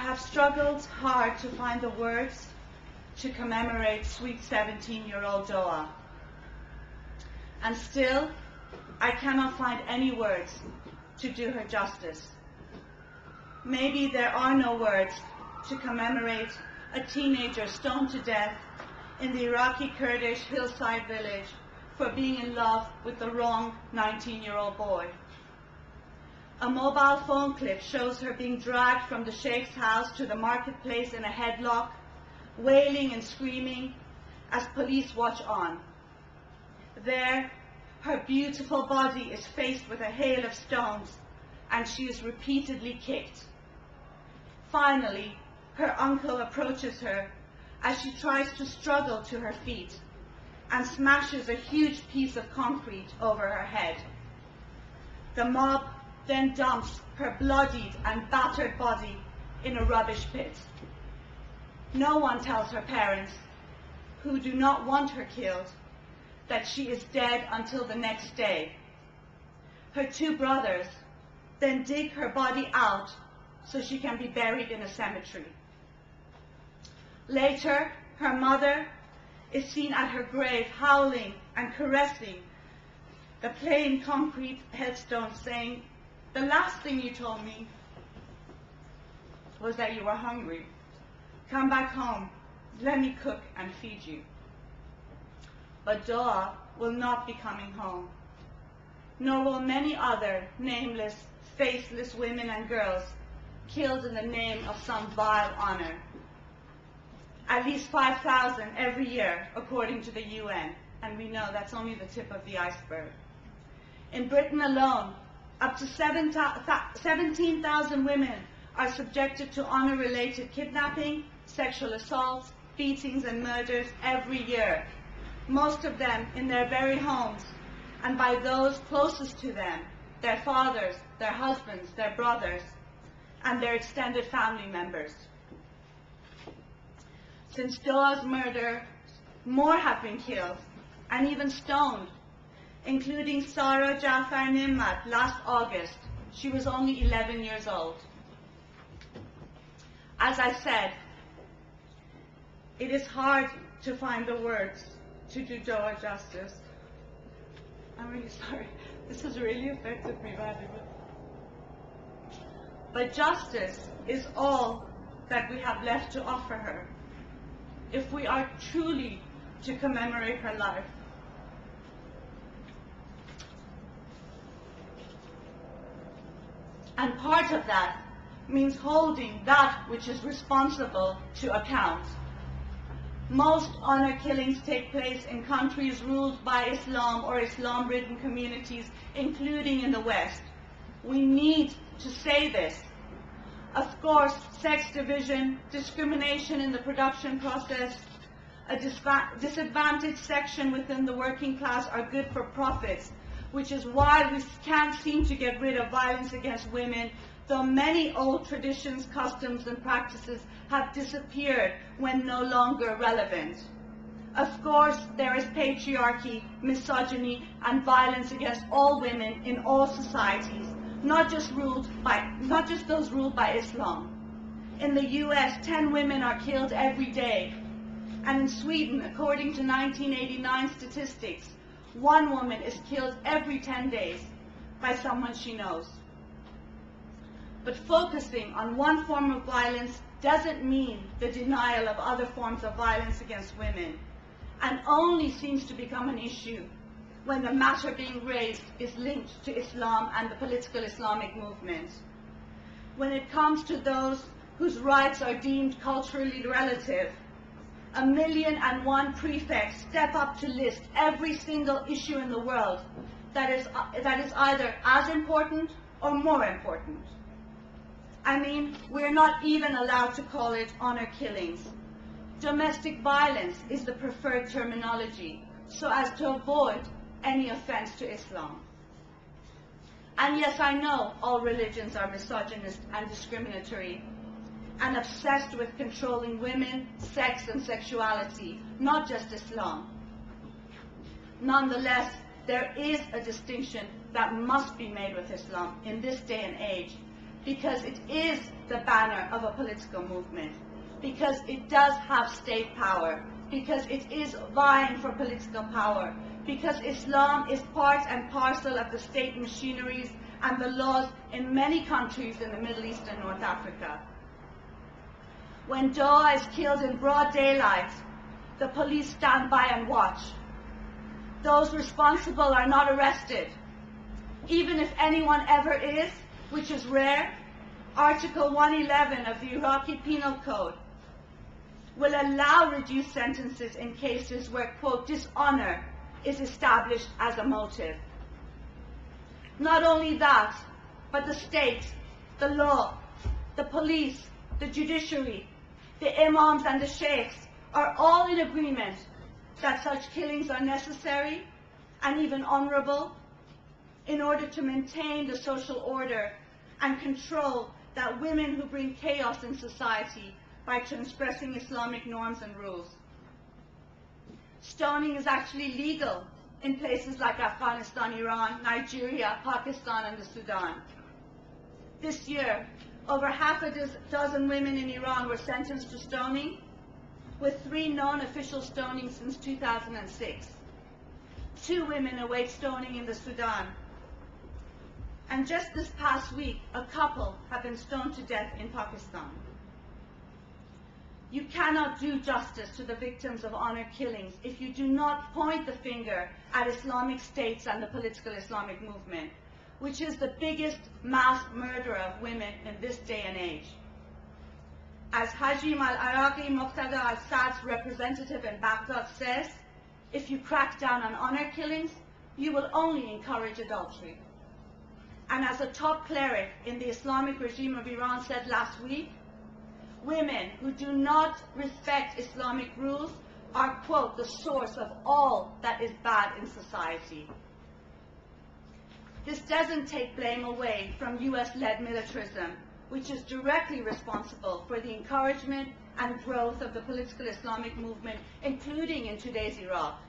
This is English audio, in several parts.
have struggled hard to find the words to commemorate sweet 17-year-old Doa. And still, I cannot find any words to do her justice. Maybe there are no words to commemorate a teenager stoned to death in the Iraqi Kurdish hillside village for being in love with the wrong 19-year-old boy. A mobile phone clip shows her being dragged from the sheikh's house to the marketplace in a headlock, wailing and screaming as police watch on. There, her beautiful body is faced with a hail of stones, and she is repeatedly kicked. Finally, her uncle approaches her as she tries to struggle to her feet and smashes a huge piece of concrete over her head. The mob then dumps her bloodied and battered body in a rubbish pit. No one tells her parents, who do not want her killed, that she is dead until the next day. Her two brothers then dig her body out so she can be buried in a cemetery. Later, her mother is seen at her grave howling and caressing the plain concrete headstone, saying, "The last thing you told me was that you were hungry. Come back home, let me cook and feed you." But Doa will not be coming home, nor will many other nameless, faceless women and girls killed in the name of some vile honor. At least 5,000 every year, according to the UN, and we know that's only the tip of the iceberg. In Britain alone, up to 17,000 women are subjected to honor-related kidnapping, sexual assaults, beatings and murders every year, most of them in their very homes and by those closest to them, their fathers, their husbands, their brothers, and their extended family members. Since Doa's murder, more have been killed and even stoned, including Sarah Jafar Nimmat last August. She was only 11 years old. As I said, it is hard to find the words to do Doa justice. I'm really sorry. This has really affected me badly. But justice is all that we have left to offer her, if we are truly to commemorate her life. And part of that means holding that which is responsible to account. Most honor killings take place in countries ruled by Islam or Islam-ridden communities, including in the West. We need to say this. Of course, sex division, discrimination in the production process, a disadvantaged section within the working class are good for profits, which is why we can't seem to get rid of violence against women, though many old traditions, customs, and practices have disappeared when no longer relevant. Of course, there is patriarchy, misogyny, and violence against all women in all societies, not just those ruled by Islam. In the US, 10 women are killed every day. And in Sweden, according to 1989 statistics, 1 woman is killed every 10 days by someone she knows. But focusing on one form of violence doesn't mean the denial of other forms of violence against women, and only seems to become an issue when the matter being raised is linked to Islam and the political Islamic movement. When it comes to those whose rights are deemed culturally relative, 1,000,001 prefects step up to list every single issue in the world that is either as important or more important. I mean, we're not even allowed to call it honor killings. Domestic violence is the preferred terminology, so as to avoid any offense to Islam. And yes, I know all religions are misogynist and discriminatory and obsessed with controlling women, sex, and sexuality, not just Islam. Nonetheless, there is a distinction that must be made with Islam in this day and age, because it is the banner of a political movement, because it does have state power, because it is vying for political power, because Islam is part and parcel of the state machineries and the laws in many countries in the Middle East and North Africa. When Doa is killed in broad daylight, the police stand by and watch. Those responsible are not arrested. Even if anyone ever is, which is rare, Article 111 of the Iraqi Penal Code will allow reduced sentences in cases where, quote, dishonor is established as a motive. Not only that, but the state, the law, the police, the judiciary, the imams and the sheikhs are all in agreement that such killings are necessary and even honorable in order to maintain the social order and control that women who bring chaos in society by transgressing Islamic norms and rules. Stoning is actually legal in places like Afghanistan, Iran, Nigeria, Pakistan, and the Sudan. This year, over half a dozen women in Iran were sentenced to stoning, with 3 non-official stonings since 2006. 2 women await stoning in the Sudan. And just this past week, a couple have been stoned to death in Pakistan. You cannot do justice to the victims of honor killings if you do not point the finger at Islamic states and the political Islamic movement, which is the biggest mass murderer of women in this day and age. As Hajim al-Iraqi Muqtada al-Sad's representative in Baghdad says, if you crack down on honor killings, you will only encourage adultery. And as a top cleric in the Islamic regime of Iran said last week, women who do not respect Islamic rules are, quote, the source of all that is bad in society. This doesn't take blame away from US-led militarism, which is directly responsible for the encouragement and growth of the political Islamic movement, including in today's Iraq.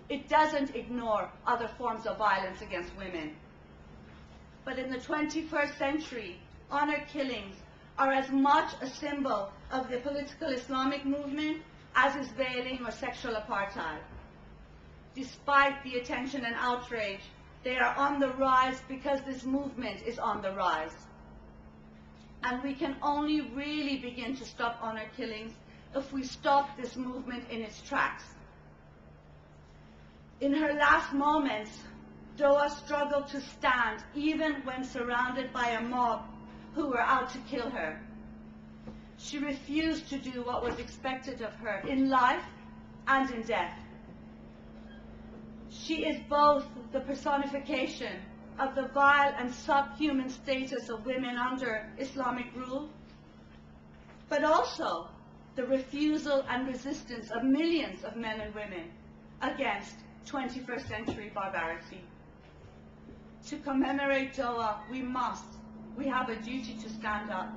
It doesn't ignore other forms of violence against women. But in the 21st century, honor killings are as much a symbol of the political Islamic movement as is veiling or sexual apartheid. Despite the attention and outrage, they are on the rise because this movement is on the rise. And we can only really begin to stop honor killings if we stop this movement in its tracks. In her last moments, Doa struggled to stand even when surrounded by a mob who were out to kill her. She refused to do what was expected of her in life and in death. She is both the personification of the vile and subhuman status of women under Islamic rule, but also the refusal and resistance of millions of men and women against 21st century barbarity. To commemorate Doa, we have a duty to stand up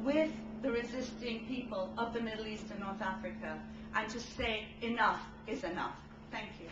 with the resisting people of the Middle East and North Africa and to say enough is enough. Thank you.